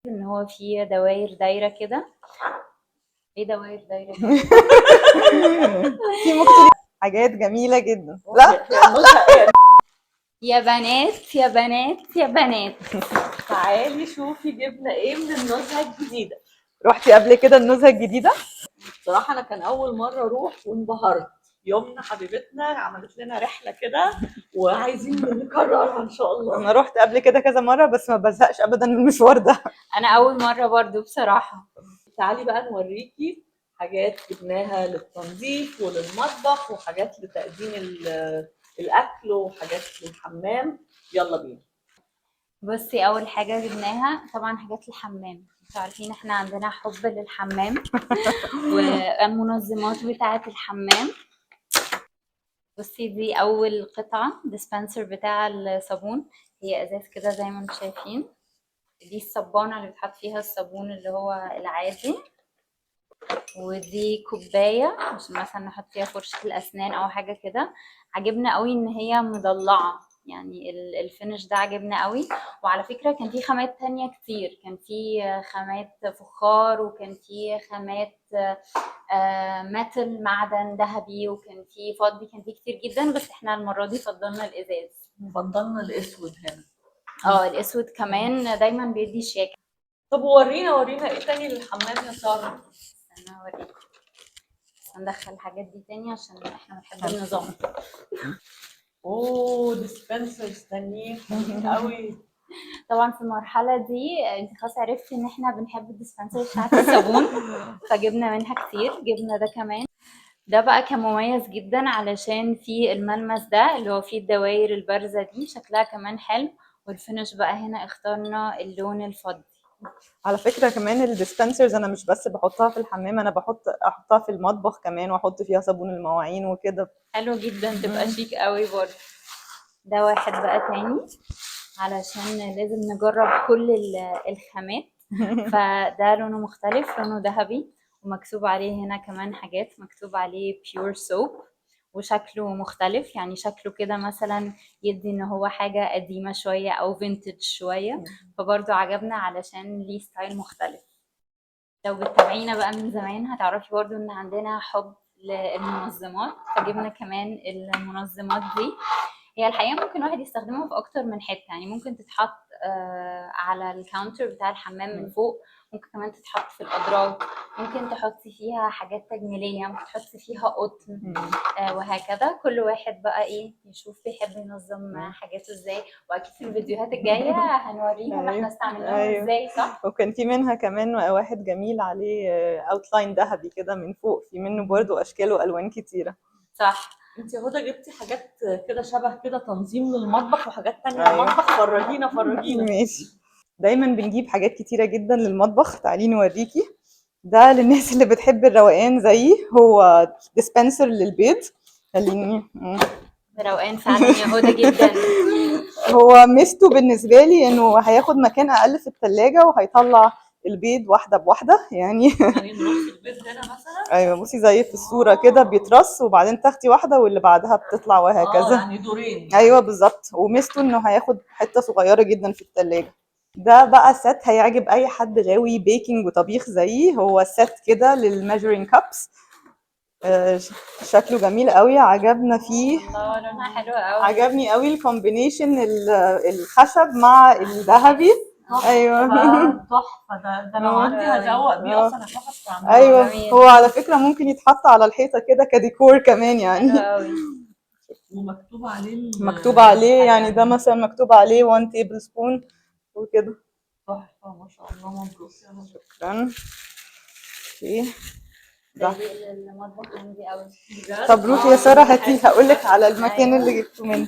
ان هو فيه دواير دايره كده. ايه دواير دايره كده؟ في ممكن حاجات جميله جدا. لا يا بنات يا بنات يا بنات، تعالي شوفي جبنا ايه من النزهه الجديده. رحتي قبل كده النزهه الجديده؟ بصراحه انا كان اول مره اروح وانبهرت. يومنا حبيبتنا عملت لنا رحله كده وعايزين نكررها ان شاء الله. انا رحت قبل كده كذا مره بس ما بزهقش ابدا من المشوار ده. انا اول مره برضو بصراحه. تعالي بقى نوريكي حاجات جبناها للتنظيف وللمطبخ وحاجات لتقديم الاكل وحاجات للحمام. يلا بينا. بصي، اول حاجه جبناها طبعا حاجات الحمام. انتوا عارفين احنا عندنا حب للحمام والمنظمات بتاعه الحمام. بصي، دي اول قطعه ديسبنسر بتاع الصابون. هي ازاز كده زي ما انتم شايفين. دي الصبانه اللي بتحط فيها الصابون اللي هو العادي. ودي كوبايه عشان مثلا نحط فيها فرشه الاسنان او حاجه كده. عجبنا قوي ان هي مضلعه، يعني الفينش ده عجبنا قوي. وعلى فكره كان في خامات تانية كتير، كان في خامات فخار، وكان في خامات ميتال معدن ذهبي، وكان في فضي، كان في كتير جدا. بس احنا المره دي فضلنا الازاز. فضلنا الاسود هنا. الاسود كمان دايما بيدي شياكه. طب ورينا ايه تاني للحمام يا ساره؟ استنى اوريكم، بس هندخل الحاجات دي تاني عشان احنا بنحب النظام. اوه ديسبنسرز تانيين قوي. طبعا في المرحله دي انت خلاص عرفتي ان احنا بنحب الديسبنسر بتاعت الصابون، فجبنا منها كتير. جبنا ده كمان. ده بقى كان مميز جدا علشان في الملمس ده اللي هو فيه الدوائر البارزه دي، شكلها كمان حلو. والفينش بقى هنا اخترنا اللون الفضي. على فكره كمان الديسبنسرز انا مش بس بحطها في الحمام، انا احطها في المطبخ كمان واحط فيها صابون المواعين وكده. حلو جدا، تبقى شيك قوي برضه. ده واحد بقى تاني علشان لازم نجرب كل الخامات. فده لونه مختلف، لونه ذهبي، ومكتوب عليه هنا كمان حاجات، مكتوب عليه pure soap. وشكله مختلف، يعني شكله كده مثلا يدي ان هو حاجة قديمة شوية او فينتج شوية. فبرضه عجبنا علشان ليه ستايل مختلف. لو بتتابعينا بقى من زمان هتعرفي برضه ان عندنا حب للمنظمات، فجبنا كمان المنظمات دي. هي الحقيقة ممكن الواحد يستخدمها في أكتر من حتة، يعني ممكن تتحط على الكاونتر بتاع الحمام من فوق. ممكن كمان تتحط في الأدراج. ممكن تحطي فيها حاجات تجميلية، ممكن تحطي فيها قطن. وهكذا كل واحد بقى إيه يشوف بيحب ينظم حاجاته إزاي. وأكيد في الفيديوهات الجاية هنوريهم احنا استعملناهم إزاي، صح؟ وكان في منها كمان واحد جميل عليه اوتلاين ذهبي كده من فوق، في منه برضو اشكال والوان كتيره. صح. انت يا هدى جبتي حاجات كده شبه كده تنظيم للمطبخ وحاجات تانية للمطبخ. فرجينا ماشي. دايما بنجيب حاجات كتيره جدا للمطبخ، تعالي نوريكي. ده للناس اللي بتحب الروقان زيي، هو ديسبنسر للبيض. خليني روقان فعلا يا هدى جدا. هو ميزته بالنسبه لي انه هياخد مكان اقل في الثلاجه وهيطلع البيض واحده بواحده يعني. يعني نرص البيض هنا مثلا. ايوه بصي زي في الصوره كده بيترص وبعدين تاخدي واحده واللي بعدها بتطلع وهكذا. يعني دورين. ايوه بالظبط. وميزته انه هياخد حته صغيره جدا في الثلاجه. ده بقى ست هيعجب اي حد غاوي بيكنج وطبيخ زيي. هو ست كده للميجرينج كابس. شكله جميل قوي، عجبنا فيه. الله، لونها حلو قوي. عجبني قوي الكومبينيشن الخشب مع الذهبي. ايوه تحفه. ده لو عندي هزوق بيه اصلا، هروح استعمله. ايوه هو على فكره ممكن يتحط على الحيطه كده كديكور كمان يعني. حلو قوي. ومكتوب عليه مكتوب عليه يعني ده مثلا مكتوب عليه 1 تيبل سبون وكده. تحفه ما شاء الله. مبروك يا هدى. شكرا. اوكي ده المطبخ عندي قوي. طب روحي يا ساره هاتي هقولك على المكان اللي جبته منه.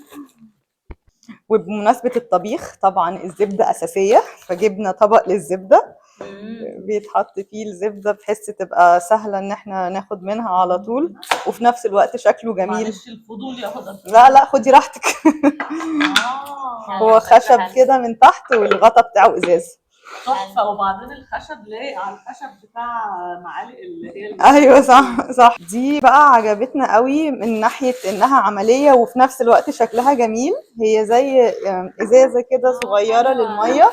وبمناسبة الطبيخ طبعا الزبدة أساسية، فجبنا طبق للزبدة بيتحط فيه الزبدة بحيث تبقى سهلة إن احنا ناخد منها على طول، وفي نفس الوقت شكله جميل. معلش الفضول يا هدى. لا خدي راحتك. هو خشب كده من تحت والغطا بتاعه إزاز. تحفه. وبعدين الخشب لايق على الخشب بتاع معالق اللي هي ايوه صح. دي بقى عجبتنا قوي من ناحيه انها عمليه وفي نفس الوقت شكلها جميل. هي زي ازازه كده صغيره للميه،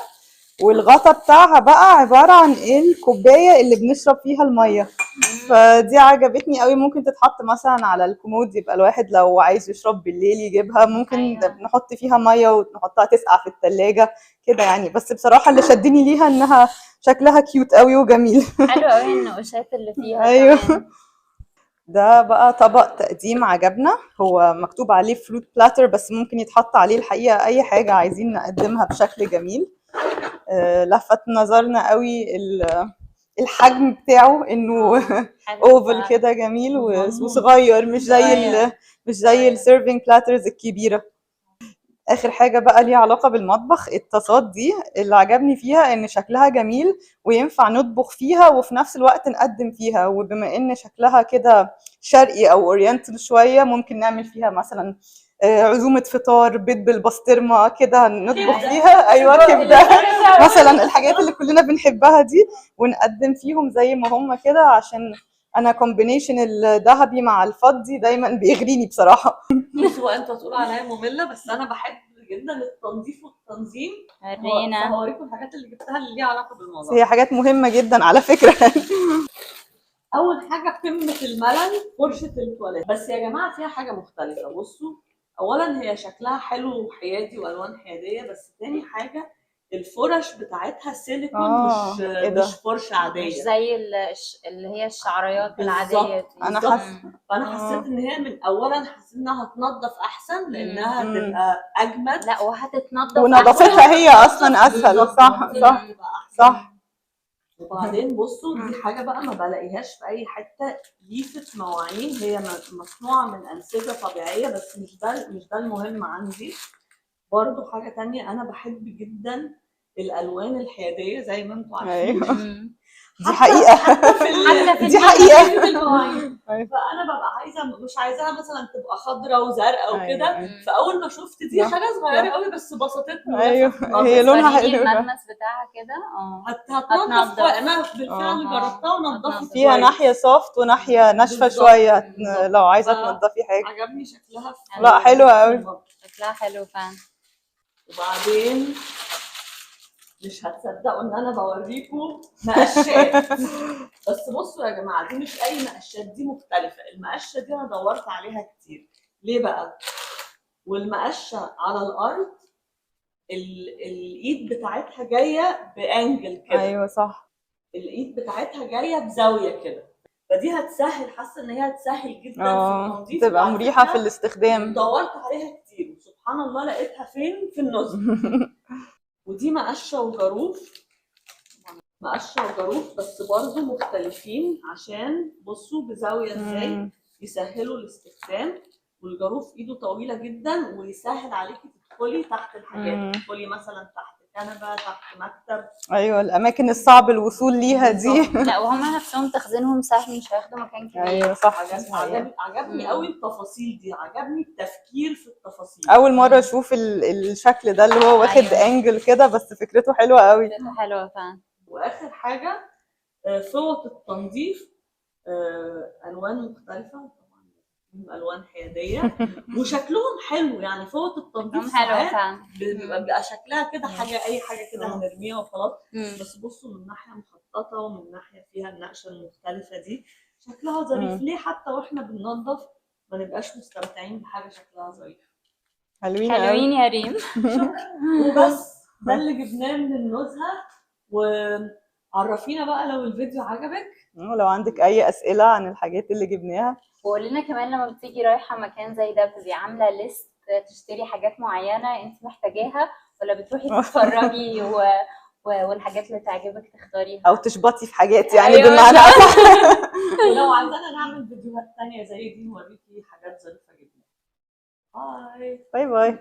والغطا بتاعها بقى عبارة عن الكوباية اللي بنشرب فيها المية. فدي عجبتني قوي، ممكن تتحط مثلا على الكومود، يبقى الواحد لو عايز يشرب بالليل يجيبها، ممكن أيوة. نحط فيها مية ونحطها تسقع في التلاجة كده يعني. بس بصراحة اللي شدني ليها انها شكلها كيوت قوي وجميل. حلو قوي النقوشات اللي فيها ايوه. كمان. ده بقى طبق تقديم عجبنا، هو مكتوب عليه فروت بلاتر بس ممكن يتحط عليه الحقيقة اي حاجة عايزين نقدمها بشكل جميل. لفت نظرنا قوي الحجم بتاعه، انه حلو اوفل فعلا. كده جميل مظبوط. وصغير، مش زي صغير. مش زي السيرفينج بلاترز الكبيرة. اخر حاجة بقى ليها علاقة بالمطبخ، الطاسات دي اللي عجبني فيها ان شكلها جميل وينفع نطبخ فيها وفي نفس الوقت نقدم فيها، وبما ان شكلها كده شرقي او اورينتال شوية ممكن نعمل فيها مثلا عزومة فطار، بيض بالبسطرمة كده نطبخ كبدة. فيها. ايوه كبدة مثلا، الحاجات اللي كلنا بنحبها دي، ونقدم فيهم زي ما هم كده، عشان انا كومبينيشن الذهبي مع الفضي دايما بيغريني بصراحة. بص، هو انت تقول عليا ممله بس انا بحب جدا التنظيف والتنظيم. ورينا. فهوريكم الحاجات اللي جبتها اللي ليها علاقه بالموضوع. هي حاجات مهمة جدا على فكرة. اول حاجه قمه الملل، فرشه التواليت. بس يا جماعه فيها حاجه مختلفه. بصوا، اولا هي شكلها حلو وحيادي والوان حياديه، بس تاني حاجه الفرش بتاعتها سيليكون، ايه ده؟ مش فرشه عاديه، مش زي اللي هي الشعريات العادية بالظبط. دي. انا بالظبط. حاسة فانا حسيت ان هي من اولا حسيت انها هتنضف احسن لانها مم. تبقى اجمد. لا وهتتنضف ونظافتها هي اصلا اسهل. بالظبط، صح صح تبقى أحسن. صح. وبعدين بصوا، دي حاجه بقى ما بلاقيهاش في اي حته، ليفه مواعين. هي مصنوعه من انسجه طبيعيه، بس مش ده المهم عندي. برضو حاجه تانية، انا بحب جدا الالوان الحياديه زي ما انتم عارفين. ايوه دي حقيقة. حتى في دي حقيقة. في المواعين. أيوة. فانا ببقى عايزه، مش عايزاها مثلا تبقى خضراء وزرقاء أيوة، وكده. أيوة. فاول ما شفت دي صح، حاجه صغيره صح. قوي بس بسطتني. ايوه ولفت نظري. هي لونها وريني حلو. الملمس بتاعها كده. هتنضف. انا بالفعل آه. جربتها ونضفت فيها كويس. ناحية سوفت وناحية ناشفة بالظبط، شوية، بالظبط. لو عايزة تنضفي حاجة. عجبني شكلها في لا حلوة قوي. شكلها حلو فعلا. وبعدين مش هتصدقوا ان انا بوريكم مقشات. بس بصوا يا جماعه، دي مش اي مقشات، دي مختلفه. المقشه دي انا دورت عليها كتير. ليه بقى؟ والمقشه على الارض، الايد بتاعتها جايه بانجل كده. ايوه صح. الايد بتاعتها جايه بزاويه كده. فدي هتسهل، حاسه ان هي هتسهل جدا في التنظيف. تبقى وعلى مريحة فكرة في الاستخدام. دورت عليها كتير وسبحان الله لقيتها فين؟ في النص. ودي مقشه وجاروف. مقشه وجاروف بس برضه مختلفين، عشان بصوا بزاويه ازاي يسهلوا الاستخدام. والجاروف ايده طويله جدا ويسهل عليكي تدخلي تحت الحاجات. تدخلي مثلا تحت كنبه، تحت مكتب. ايوه الاماكن الصعب الوصول ليها دي. لا وهم نفسهم تخزينهم سهل، مش هياخدوا مكان كبير. ايوه صح. عجبني قوي التفاصيل دي، عجبني التفكير في التفاصيل. اول مره اشوف الشكل ده اللي هو واخد أيوة. انجل كده، بس فكرته حلوه قوي. فكرته حلوه فعلا. واخر حاجه فوط التنظيف، الوان مختلفه طبعا، الوان حياديه وشكلهم حلو. يعني فوط التنظيف حلوه فعلا، بيبقى شكلها كده حاجه، اي حاجه كده هنرميها وخلاص. بس بصوا من ناحيه مخططه ومن ناحيه فيها النقشه المختلفه دي، شكلها ظريف. ليه حتى واحنا بننظف ما نبقاش مستمتعين بحاجه شكلها ظريف؟ حلوين حلوين يا ريم. وبس ده اللي جبناه من النزهه. وعرفينا بقى لو الفيديو عجبك، لو عندك اي اسئله عن الحاجات اللي جبناها. وقولي لنا كمان لما بتيجي رايحه مكان زي ده بتبقي عامله ليست تشتري حاجات معينه انت محتاجاها، ولا بتروحي تتفرجي والحاجات اللي تعجبك تختاريها، او تشبطي في حاجات يعني. أيوة بمعنى اصح. ولو عايزانا نعمل فيديوهات تانية زي دي نوريكي حاجات ظريفه جدا. باي باي باي.